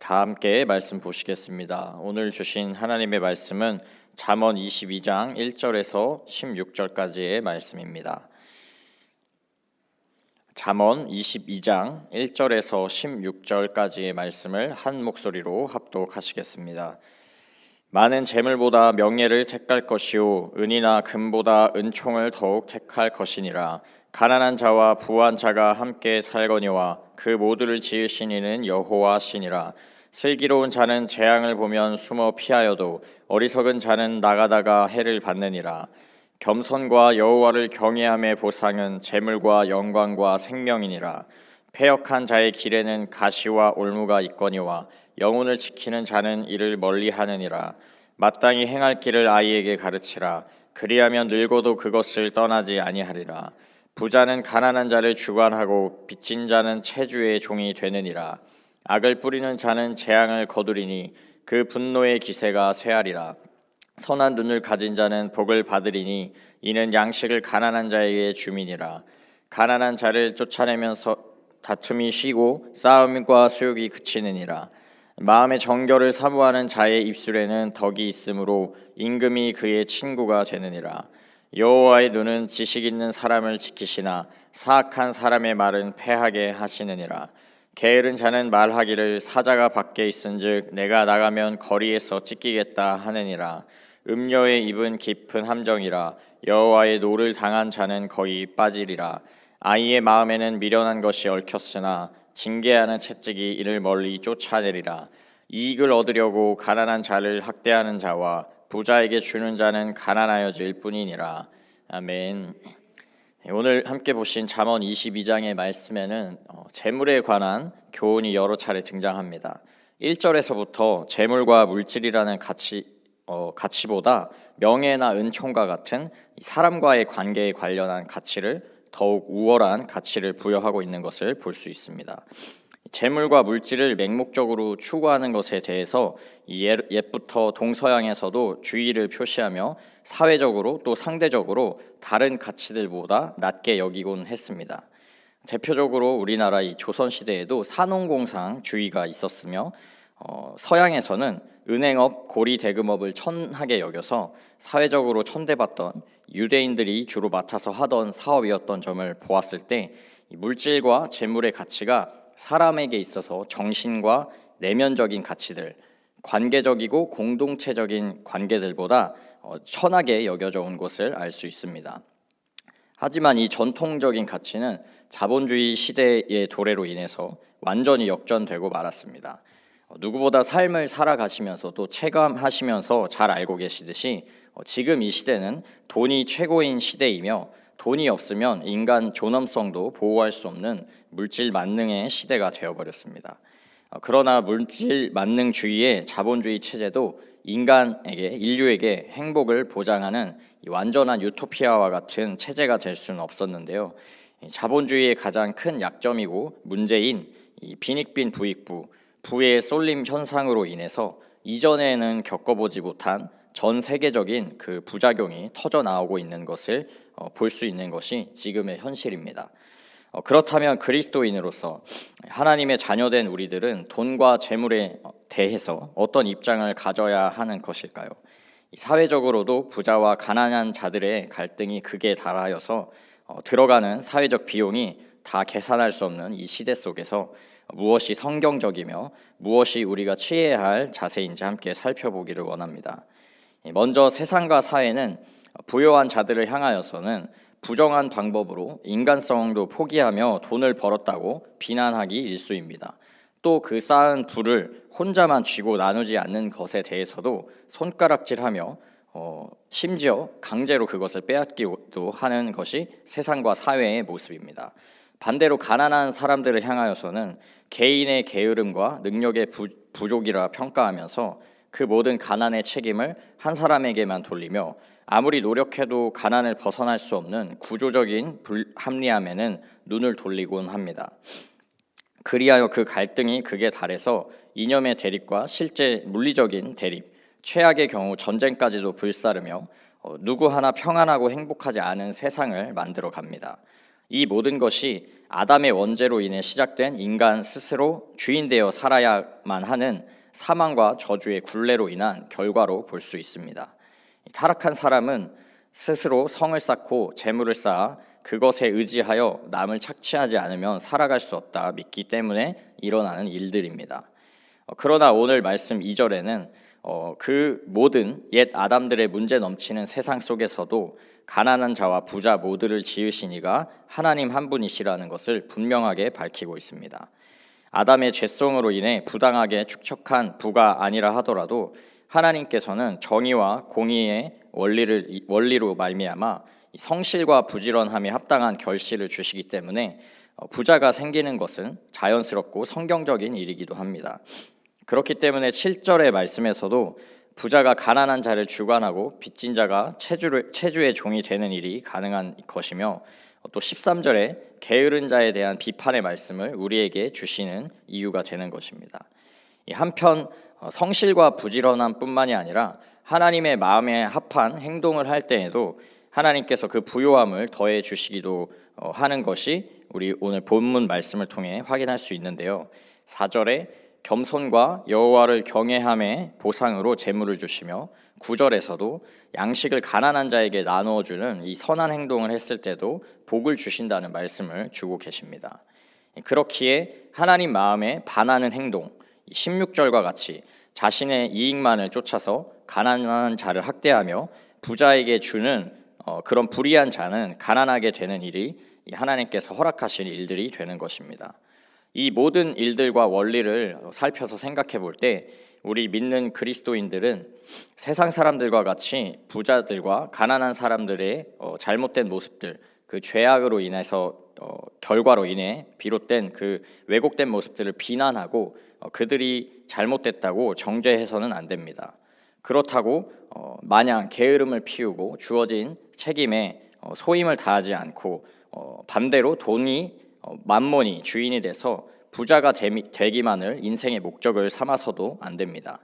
다 함께 말씀 보시겠습니다. 오늘 주신 하나님의 말씀은 잠언 22장 1절에서 16절까지의 말씀입니다. 잠언 22장 1절에서 16절까지의 말씀을 한 목소리로 합독하시겠습니다. 많은 재물보다 명예를 택할 것이요 은이나 금보다 은총을 더욱 택할 것이니라. 가난한 자와 부한 자가 함께 살거니와 그 모두를 지으신 이는 여호와시니라. 슬기로운 자는 재앙을 보면 숨어 피하여도 어리석은 자는 나가다가 해를 받느니라. 겸손과 여호와를 경외함의 보상은 재물과 영광과 생명이니라. 패역한 자의 길에는 가시와 올무가 있거니와 영혼을 지키는 자는 이를 멀리하느니라. 마땅히 행할 길을 아이에게 가르치라. 그리하면 늙어도 그것을 떠나지 아니하리라. 부자는 가난한 자를 주관하고 빚진 자는 채주의 종이 되느니라. 악을 뿌리는 자는 재앙을 거두리니 그 분노의 기세가 쇠하리라. 선한 눈을 가진 자는 복을 받으리니 이는 양식을 가난한 자에게 주민이라. 가난한 자를 쫓아내면서 다툼이 쉬고 싸움과 수욕이 그치느니라. 마음의 정결을 사모하는 자의 입술에는 덕이 있으므로 임금이 그의 친구가 되느니라. 여호와의 눈은 지식 있는 사람을 지키시나 사악한 사람의 말은 패하게 하시느니라. 게으른 자는 말하기를 사자가 밖에 있은즉 내가 나가면 거리에서 찢기겠다 하느니라. 음녀의 입은 깊은 함정이라. 여호와의 노를 당한 자는 거의 빠지리라. 아이의 마음에는 미련한 것이 얽혔으나 징계하는 채찍이 이를 멀리 쫓아내리라. 이익을 얻으려고 가난한 자를 학대하는 자와 부자에게 주는 자는 가난하여질 뿐이니라. 아멘. 오늘 함께 보신 잠언 22장의 말씀에는 재물에 관한 교훈이 여러 차례 등장합니다. 1절에서부터 재물과 물질이라는 가치보다 명예나 은총과 같은 사람과의 관계에 관련한 가치를 더욱 우월한 가치를 부여하고 있는 것을 볼 수 있습니다. 재물과 물질을 맹목적으로 추구하는 것에 대해서 옛부터 동서양에서도 주의를 표시하며 사회적으로 또 상대적으로 다른 가치들보다 낮게 여기곤 했습니다. 대표적으로 우리나라 이 조선시대에도 산업공상주의가 있었으며 서양에서는 은행업, 고리대금업을 천하게 여겨서 사회적으로 천대받던 유대인들이 주로 맡아서 하던 사업이었던 점을 보았을 때 물질과 재물의 가치가 사람에게 있어서 정신과 내면적인 가치들, 관계적이고 공동체적인 관계들보다 천하게 여겨져 온 것을 알 수 있습니다. 하지만 이 전통적인 가치는 자본주의 시대의 도래로 인해서 완전히 역전되고 말았습니다. 누구보다 삶을 살아가시면서도 체감하시면서 잘 알고 계시듯이 지금 이 시대는 돈이 최고인 시대이며 돈이 없으면 인간 존엄성도 보호할 수 없는 물질 만능의 시대가 되어버렸습니다. 그러나 물질 만능주의의 자본주의 체제도 인류에게 행복을 보장하는 완전한 유토피아와 같은 체제가 될 수는 없었는데요. 자본주의의 가장 큰 약점이고 문제인 이 빈익빈 부익부, 부의 쏠림 현상으로 인해서 이전에는 겪어보지 못한 전 세계적인 그 부작용이 터져 나오고 있는 것을 볼 수 있는 것이 지금의 현실입니다. 그렇다면 그리스도인으로서 하나님의 자녀된 우리들은 돈과 재물에 대해서 어떤 입장을 가져야 하는 것일까요? 사회적으로도 부자와 가난한 자들의 갈등이 극에 달하여서 들어가는 사회적 비용이 다 계산할 수 없는 이 시대 속에서 무엇이 성경적이며 무엇이 우리가 취해야 할 자세인지 함께 살펴보기를 원합니다. 먼저 세상과 사회는 부요한 자들을 향하여서는 부정한 방법으로 인간성도 포기하며 돈을 벌었다고 비난하기 일쑤입니다. 또 그 쌓은 부를 혼자만 쥐고 나누지 않는 것에 대해서도 손가락질하며 심지어 강제로 그것을 빼앗기도 하는 것이 세상과 사회의 모습입니다. 반대로 가난한 사람들을 향하여서는 개인의 게으름과 능력의 부족이라 평가하면서 그 모든 가난의 책임을 한 사람에게만 돌리며 아무리 노력해도 가난을 벗어날 수 없는 구조적인 불합리함에는 눈을 돌리곤 합니다. 그리하여 그 갈등이 극에 달해서 이념의 대립과 실제 물리적인 대립, 최악의 경우 전쟁까지도 불사르며 누구 하나 평안하고 행복하지 않은 세상을 만들어 갑니다. 이 모든 것이 아담의 원죄로 인해 시작된 인간 스스로 주인 되어 살아야만 하는 사망과 저주의 굴레로 인한 결과로 볼 수 있습니다. 타락한 사람은 스스로 성을 쌓고 재물을 쌓아 그것에 의지하여 남을 착취하지 않으면 살아갈 수 없다 믿기 때문에 일어나는 일들입니다. 그러나 오늘 말씀 2절에는 그 모든 옛 아담들의 문제 넘치는 세상 속에서도 가난한 자와 부자 모두를 지으신 이가 하나님 한 분이시라는 것을 분명하게 밝히고 있습니다. 아담의 죄성으로 인해 부당하게 축적한 부가 아니라 하더라도 하나님께서는 정의와 공의의 원리로 말미암아 성실과 부지런함에 합당한 결실을 주시기 때문에 부자가 생기는 것은 자연스럽고 성경적인 일이기도 합니다. 그렇기 때문에 7절의 말씀에서도 부자가 가난한 자를 주관하고 빚진 자가 체주의 종이 되는 일이 가능한 것이며, 또 13절에 게으른 자에 대한 비판의 말씀을 우리에게 주시는 이유가 되는 것입니다. 한편 성실과 부지런함뿐만이 아니라 하나님의 마음에 합한 행동을 할 때에도 하나님께서 그 부요함을 더해 주시기도 하는 것이 우리 오늘 본문 말씀을 통해 확인할 수 있는데요. 4절에 겸손과 여호와를 경외함의 보상으로 재물을 주시며, 9절에서도 양식을 가난한 자에게 나누어 주는 이 선한 행동을 했을 때도 복을 주신다는 말씀을 주고 계십니다. 그렇기에 하나님 마음에 반하는 행동, 16절과 같이 자신의 이익만을 쫓아서 가난한 자를 학대하며 부자에게 주는 그런 불의한 자는 가난하게 되는 일이 하나님께서 허락하신 일들이 되는 것입니다. 이 모든 일들과 원리를 살펴서 생각해 볼 때 우리 믿는 그리스도인들은 세상 사람들과 같이 부자들과 가난한 사람들의 잘못된 모습들, 그 죄악으로 인해서 결과로 인해 비롯된 그 왜곡된 모습들을 비난하고 그들이 잘못됐다고 정죄해서는 안 됩니다. 그렇다고 마냥 게으름을 피우고 주어진 책임에 소임을 다하지 않고 반대로 만몬이 주인이 돼서 부자가 되기만을 인생의 목적을 삼아서도 안 됩니다.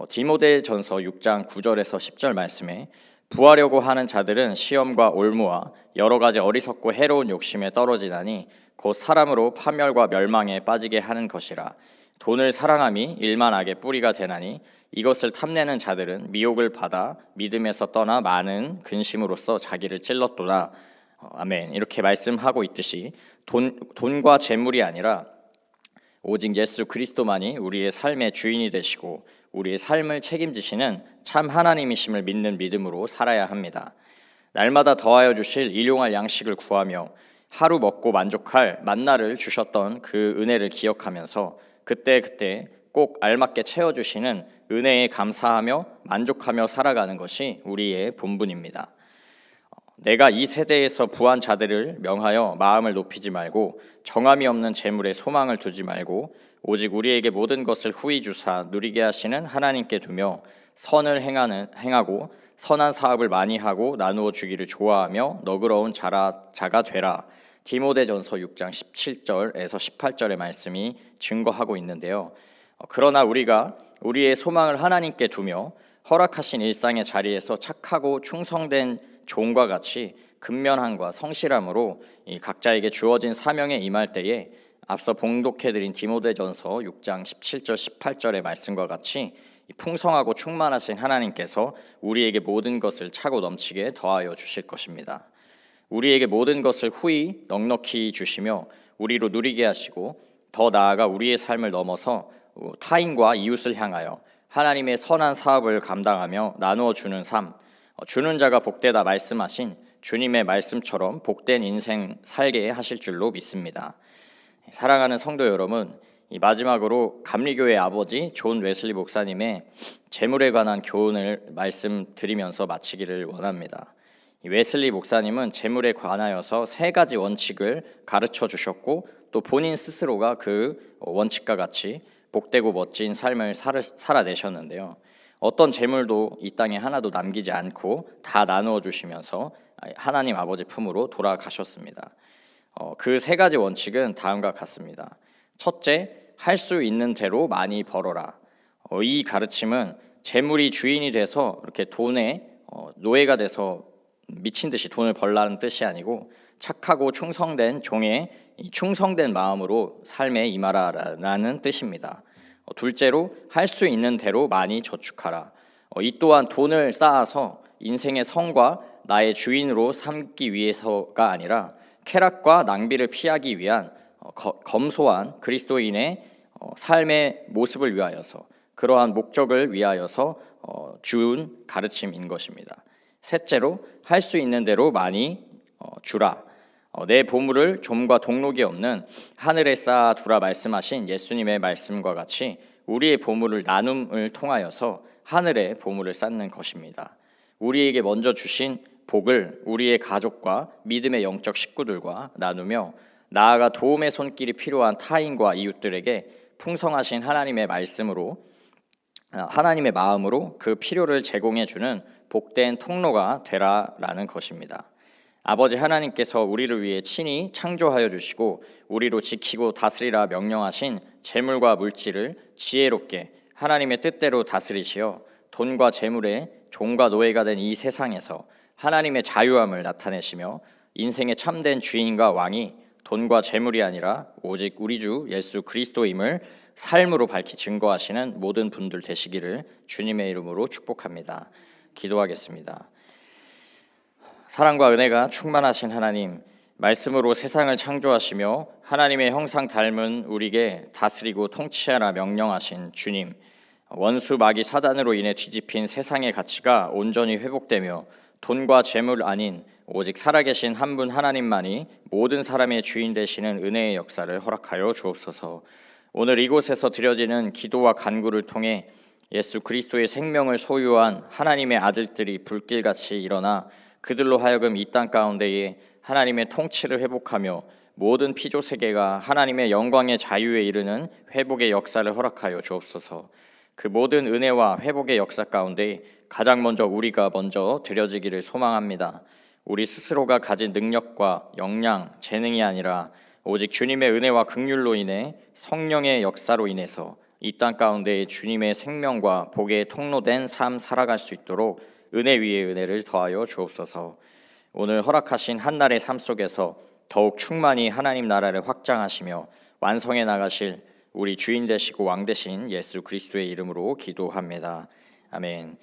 디모데전서 6장 9절에서 10절 말씀에 부하려고 하는 자들은 시험과 올무와 여러 가지 어리석고 해로운 욕심에 떨어지나니 곧 사람으로 파멸과 멸망에 빠지게 하는 것이라. 돈을 사랑함이 일만 악의 뿌리가 되나니 이것을 탐내는 자들은 미혹을 받아 믿음에서 떠나 많은 근심으로써 자기를 찔렀도다. 아멘. 이렇게 말씀하고 있듯이 돈과 재물이 아니라 오직 예수 그리스도만이 우리의 삶의 주인이 되시고 우리의 삶을 책임지시는 참 하나님이심을 믿는 믿음으로 살아야 합니다. 날마다 더하여 주실 일용할 양식을 구하며 하루 먹고 만족할 만나를 주셨던 그 은혜를 기억하면서 그때 꼭 알맞게 채워주시는 은혜에 감사하며 만족하며 살아가는 것이 우리의 본분입니다. 내가 이 세대에서 부한 자들을 명하여 마음을 높이지 말고 정함이 없는 재물에 소망을 두지 말고 오직 우리에게 모든 것을 후히 주사 누리게 하시는 하나님께 두며 선을 행하고 선한 사업을 많이 하고 나누어 주기를 좋아하며 너그러운 자가 되라. 디모데전서 6장 17절에서 18절의 말씀이 증거하고 있는데요. 그러나 우리가 우리의 소망을 하나님께 두며 허락하신 일상의 자리에서 착하고 충성된 종과 같이 근면함과 성실함으로 각자에게 주어진 사명에 임할 때에 앞서 봉독해드린 디모데전서 6장 17절 18절의 말씀과 같이 풍성하고 충만하신 하나님께서 우리에게 모든 것을 차고 넘치게 더하여 주실 것입니다. 우리에게 모든 것을 후히 넉넉히 주시며 우리로 누리게 하시고 더 나아가 우리의 삶을 넘어서 타인과 이웃을 향하여 하나님의 선한 사업을 감당하며 나누어 주는 삶, 주는 자가 복되다 말씀하신 주님의 말씀처럼 복된 인생 살게 하실 줄로 믿습니다. 사랑하는 성도 여러분, 마지막으로 감리교회 아버지 존 웨슬리 목사님의 재물에 관한 교훈을 말씀드리면서 마치기를 원합니다. 웨슬리 목사님은 재물에 관하여서 3가지 원칙을 가르쳐 주셨고 또 본인 스스로가 그 원칙과 같이 복되고 멋진 삶을 살아내셨는데요. 어떤 재물도 이 땅에 하나도 남기지 않고 다 나누어 주시면서 하나님 아버지 품으로 돌아가셨습니다. 그 3가지 원칙은 다음과 같습니다. 첫째, 할 수 있는 대로 많이 벌어라. 이 가르침은 재물이 주인이 돼서 이렇게 돈에 노예가 돼서 미친 듯이 돈을 벌라는 뜻이 아니고 착하고 충성된 종의 이 충성된 마음으로 삶에 임하라라는 뜻입니다. 둘째로 할 수 있는 대로 많이 저축하라. 이 또한 돈을 쌓아서 인생의 성과 나의 주인으로 삼기 위해서가 아니라 쾌락과 낭비를 피하기 위한 검소한 그리스도인의 삶의 모습을 위하여서, 그러한 목적을 위하여서 준 가르침인 것입니다. 셋째로 할 수 있는 대로 많이 주라. 내 보물을 좀과 동록이 없는 하늘에 쌓아 두라 말씀하신 예수님의 말씀과 같이 우리의 보물을 나눔을 통하여서 하늘에 보물을 쌓는 것입니다. 우리에게 먼저 주신 복을 우리의 가족과 믿음의 영적 식구들과 나누며 나아가 도움의 손길이 필요한 타인과 이웃들에게 풍성하신 하나님의 마음으로 그 필요를 제공해 주는 복된 통로가 되라라는 것입니다. 아버지 하나님께서 우리를 위해 친히 창조하여 주시고 우리로 지키고 다스리라 명령하신 재물과 물질을 지혜롭게 하나님의 뜻대로 다스리시어 돈과 재물의 종과 노예가 된 이 세상에서 하나님의 자유함을 나타내시며 인생의 참된 주인과 왕이 돈과 재물이 아니라 오직 우리 주 예수 그리스도임을 삶으로 밝히 증거하시는 모든 분들 되시기를 주님의 이름으로 축복합니다. 기도하겠습니다. 사랑과 은혜가 충만하신 하나님, 말씀으로 세상을 창조하시며 하나님의 형상 닮은 우리에게 다스리고 통치하라 명령하신 주님, 원수 마귀 사단으로 인해 뒤집힌 세상의 가치가 온전히 회복되며 돈과 재물 아닌 오직 살아계신 한 분 하나님만이 모든 사람의 주인 되시는 은혜의 역사를 허락하여 주옵소서. 오늘 이곳에서 드려지는 기도와 간구를 통해 예수 그리스도의 생명을 소유한 하나님의 아들들이 불길같이 일어나 그들로 하여금 이 땅 가운데에 하나님의 통치를 회복하며 모든 피조 세계가 하나님의 영광의 자유에 이르는 회복의 역사를 허락하여 주옵소서. 그 모든 은혜와 회복의 역사 가운데 가장 먼저 우리가 먼저 드려지기를 소망합니다. 우리 스스로가 가진 능력과 역량, 재능이 아니라 오직 주님의 은혜와 긍휼로 인해 성령의 역사로 인해서 이 땅 가운데 주님의 생명과 복의 통로된 삶 살아갈 수 있도록 은혜 위에 은혜를 더하여 주옵소서. 오늘 허락하신 한날의 삶 속에서 더욱 충만히 하나님 나라를 확장하시며 완성해 나가실 우리 주인 되시고 왕 되신 예수 그리스도의 이름으로 기도합니다. 아멘.